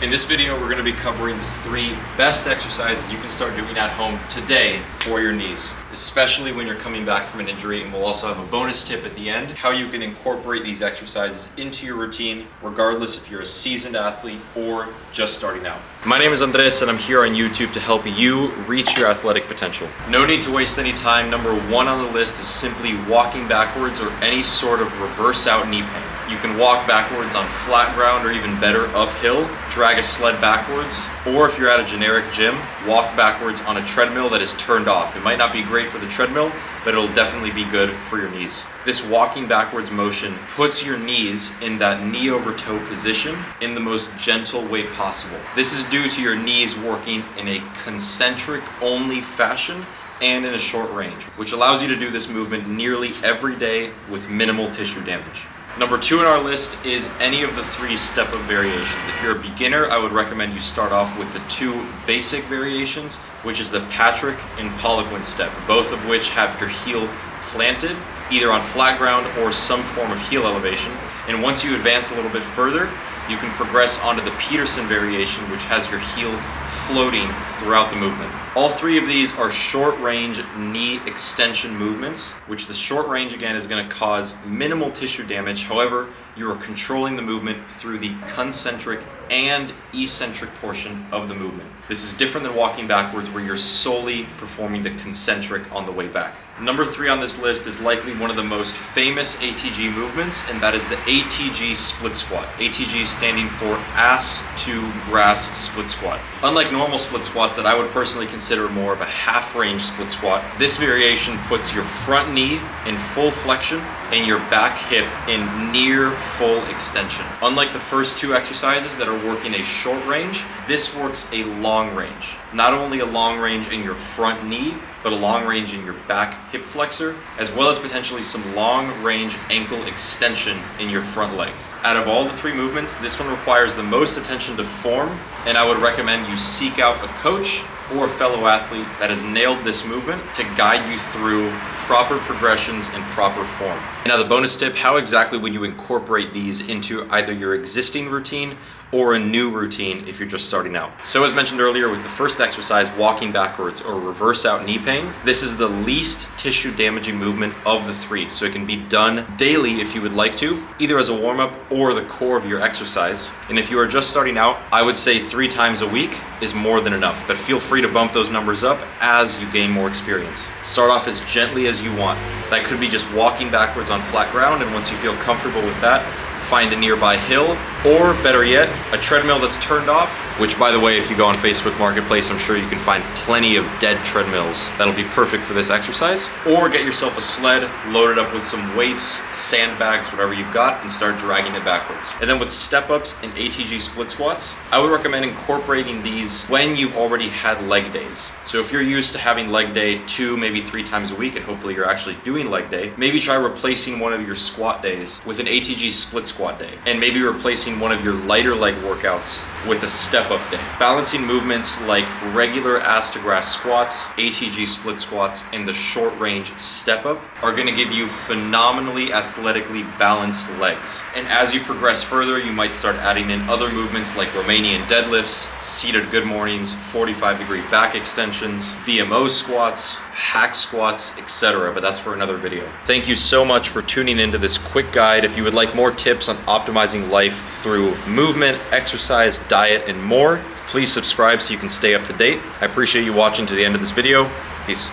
In this video, we're going to be covering the 3 best exercises you can start doing at home today for your knees, especially when you're coming back from an injury. And we'll also have a bonus tip at the end, how you can incorporate these exercises into your routine, regardless if you're a seasoned athlete or just starting out. My name is Andres, and I'm here on YouTube to help you reach your athletic potential. No need to waste any time. Number 1 on the list is simply walking backwards or any sort of reverse out knee pain. You can walk backwards on flat ground or even better, uphill, drag a sled backwards, or if you're at a generic gym, walk backwards on a treadmill that is turned off. It might not be great for the treadmill, but it'll definitely be good for your knees. This walking backwards motion puts your knees in that knee over toe position in the most gentle way possible. This is due to your knees working in a concentric only fashion and in a short range, which allows you to do this movement nearly every day with minimal tissue damage. Number 2 on our list is any of the 3 step-up variations. If you're a beginner, I would recommend you start off with the 2 basic variations, which is the Patrick and Poliquin step, both of which have your heel planted, either on flat ground or some form of heel elevation. And once you advance a little bit further, you can progress onto the Peterson variation, which has your heel floating throughout the movement. All 3 of these are short range knee extension movements, which the short range again is going to cause minimal tissue damage. However, you are controlling the movement through the concentric and eccentric portion of the movement. This is different than walking backwards, where you're solely performing the concentric on the way back. Number 3 on this list is likely one of the most famous ATG movements, and that is the ATG Split Squat. ATG standing for ass to grass split squat. Unlike normal split squats that I would personally consider more of a half range split squat, this variation puts your front knee in full flexion and your back hip in near full extension. Unlike the first 2 exercises that are working a short range, this works a long range. Not only a long range in your front knee, but a long range in your back hip flexor, as well as potentially some long range ankle extension in your front leg. Out of all the 3 movements, this one requires the most attention to form, and I would recommend you seek out a coach or a fellow athlete that has nailed this movement to guide you through proper progressions and proper form. Now the bonus tip, how exactly would you incorporate these into either your existing routine or a new routine if you're just starting out? So as mentioned earlier with the first exercise, walking backwards or reverse out knee pain, this is the least tissue damaging movement of the 3. So it can be done daily if you would like to, either as a warm-up or the core of your exercise. And if you are just starting out, I would say 3 times a week is more than enough, but feel free to bump those numbers up as you gain more experience. Start off as gently as you want. That could be just walking backwards on flat ground, and once you feel comfortable with that, find a nearby hill, or better yet, a treadmill that's turned off, which by the way, if you go on Facebook Marketplace, I'm sure you can find plenty of dead treadmills that'll be perfect for this exercise. Or get yourself a sled, load it up with some weights, sandbags, whatever you've got, and start dragging it backwards. And then with step-ups and ATG split squats, I would recommend incorporating these when you've already had leg days. So if you're used to having leg day 2, maybe 3 times a week, and hopefully you're actually doing leg day, maybe try replacing one of your squat days with an ATG split squat day, and maybe replacing one of your lighter leg workouts with a step-up day. Balancing movements like regular ass to grass squats, ATG split squats, and the short range step-up are going to give you phenomenally athletically balanced legs. And as you progress further, you might start adding in other movements like Romanian deadlifts, seated good mornings, 45-degree back extensions, VMO squats, hack squats, etc. But that's for another video. Thank you so much for tuning into this quick guide. If you would like more tips on optimizing life through movement, exercise, diet, and more, please subscribe so you can stay up to date. I appreciate you watching to the end of this video. Peace.